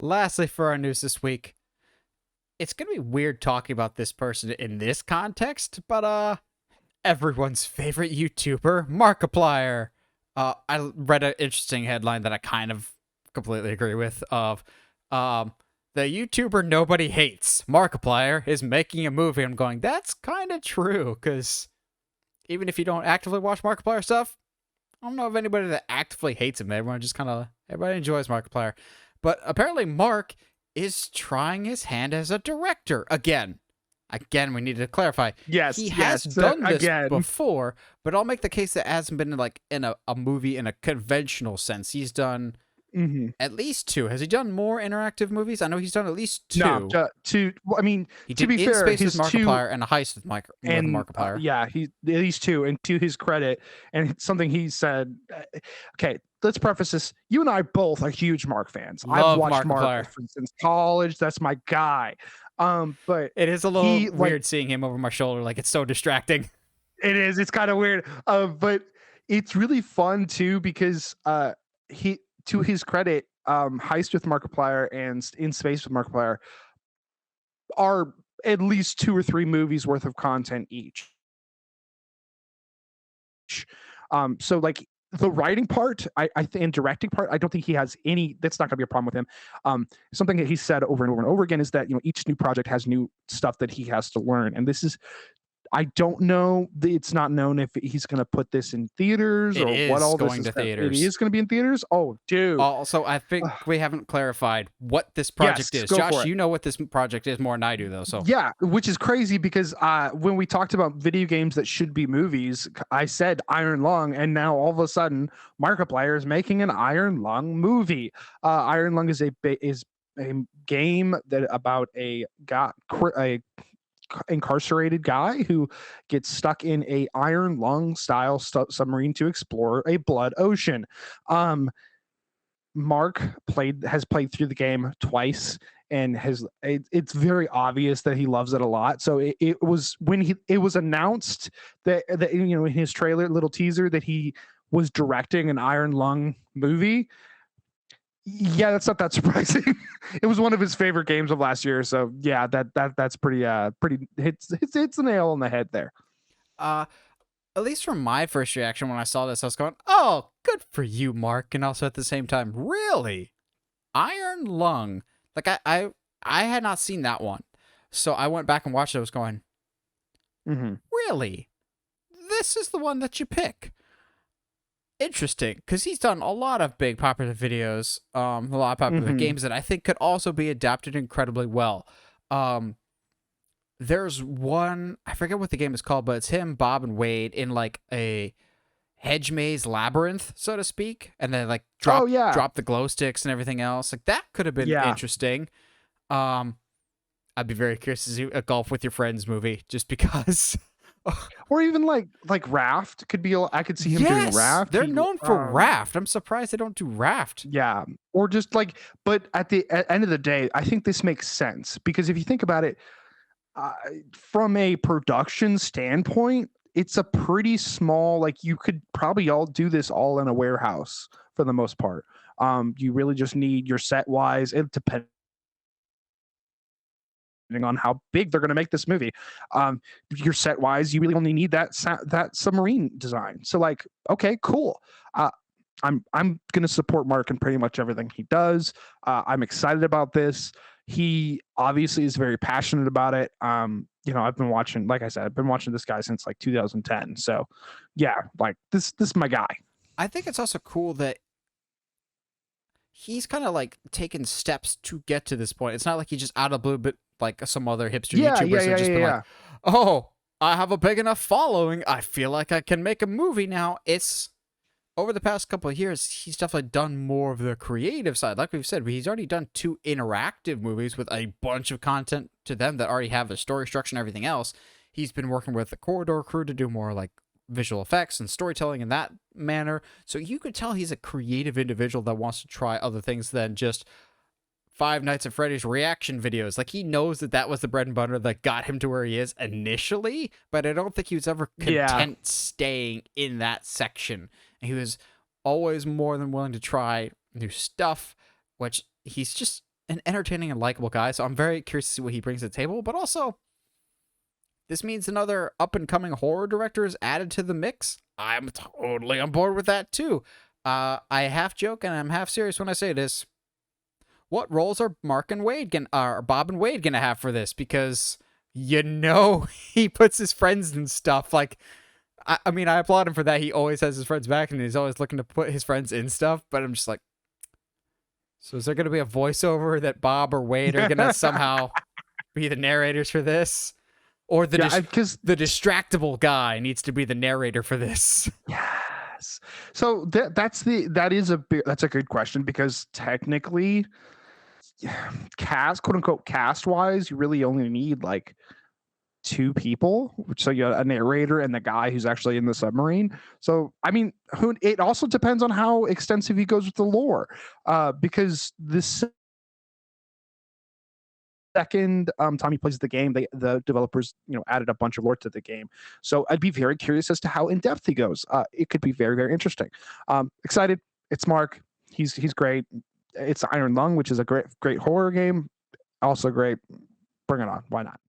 Lastly, for our news this week, it's gonna be weird talking about this person in this context, but everyone's favorite YouTuber, Markiplier. I read an interesting headline that I kind of completely agree with. Um, the YouTuber nobody hates, Markiplier, is making a movie. I'm going, that's kind of true, because even if you don't actively watch Markiplier stuff, I don't know of anybody that actively hates him. Everybody enjoys Markiplier. But apparently Mark is trying his hand as a director again. Again, we need to clarify. Yes, He has yes, done this again. before, but I'll make the case that it hasn't been like in a movie in a conventional sense. He's done Mhm. at least two. Has he done more interactive movies? I know he's done at least No, two. I mean, He to did be In fair, Space with his two Markiplier and A Heist with and Markiplier. yeah, he these two, and to his credit, and something he said. Okay, let's preface this. You and I both are huge Mark fans. I've Love watched Mark Markiplier. since college. That's my guy. But It is a little he like weird seeing him over my shoulder. Like, it's so distracting. it is. It's kind of weird. But it's really fun too because he, to his credit, Heist with Markiplier and In Space with Markiplier are at least 2 or 3 movies worth of content each. So like the writing part, I think, and directing part, I don't think he has any. That's not going to be a problem with him. Something that he said over and over and over again is that each new project has new stuff that he has to learn, and this is. I don't know. It's not known if he's going to put this in theaters It or what is all this going is. to It theaters. is going to be in theaters. Oh, dude. Also, I think we haven't clarified what this Yes, project is. go for Josh, it. you know what this project is more than I do, though. So Yeah, which is crazy because when we talked about video games that should be movies, I said Iron Lung, and now all of a sudden, Markiplier is making an Iron Lung movie. Iron Lung is a game that about a incarcerated guy who gets stuck in a iron lung style submarine to explore a blood ocean. Mark has played through the game twice and it's very obvious that he loves it a lot. So it was when it was announced that in his trailer, little teaser, that he was directing an Iron Lung movie. Yeah, that's not that surprising. It was one of his favorite games of last year. So yeah, that's pretty hits the nail on the head there. uh, at least from my first reaction when I saw this, I was going, "Oh, good for you, Mark," and also at the same time, really, Iron Lung. Like I had not seen that one, so I went back and watched it. I was going, Mm-hmm. "Really, this is the one that you pick." Interesting, because he's done a lot of big popular videos, a lot of popular Mm-hmm. games that I think could also be adapted incredibly well. Um, there's one, I forget what the game is called, but it's him, Bob, and Wade in like a hedge maze labyrinth, so to speak, and then like Oh yeah, drop the glow sticks and everything else. Like that could have been yeah. interesting. Um, I'd be very curious to see a Golf with Your Friends movie, just because. Or even like Raft could be. I could see him doing Yes, Raft. they're known for Raft. I'm surprised they don't do Raft. Yeah, or just like, but at the end of the day, I think this makes sense because if you think about it, uh, from a production standpoint, it's a pretty small. Like you could probably all do this all in a warehouse for the most part. You really just need your set wise. It depends on how big they're going to make this movie. Your set wise, you really only need that submarine design. So like, okay, cool. I'm going to support Mark in pretty much everything he does. I'm excited about this. He obviously is very passionate about it. I've been watching, like I said, I've been watching this guy since like 2010. So yeah, like this is my guy. I think it's also cool that he's kind of like taken steps to get to this point. It's not like he just out of the blue, but like some other hipster YouTubers have just been like, "Oh, I have a big enough following. I feel like I can make a movie now." It's over the past couple of years, he's definitely done more of the creative side. Like we've said, he's already done 2 interactive movies with a bunch of content to them that already have a story structure and everything else. He's been working with the Corridor crew to do more like visual effects and storytelling in that manner. So you could tell he's a creative individual that wants to try other things than just Five Nights at Freddy's reaction videos. Like he knows that that was the bread and butter that got him to where he is initially, but I don't think he was ever content staying in that section. And he was always more than willing to try new stuff, which he's just an entertaining and likable guy. So I'm very curious to see what he brings to the table. But also, this means another up and coming horror director is added to the mix. I'm totally on board with that too. I half joke and I'm half serious when I say this. What roles are Bob and Wade gonna have for this? Because he puts his friends and stuff. Like, I mean, I applaud him for that. He always has his friends back, and he's always looking to put his friends in stuff. But I'm just like, so is there gonna be a voiceover that Bob or Wade are gonna somehow be the narrators for this? Or the distractible guy needs to be the narrator for this. Yes. So that's a good question, because technically, quote unquote cast wise, you really only need like 2 people. So you have a narrator and the guy who's actually in the submarine. So I mean, it also depends on how extensive he goes with the lore, because this second time he plays the game, the developers added a bunch of lore to the game. So I'd be very curious as to how in depth he goes. It could be very, very interesting. Excited. It's Mark. He's great. It's Iron Lung, which is a great horror game. Also great. Bring it on. Why not?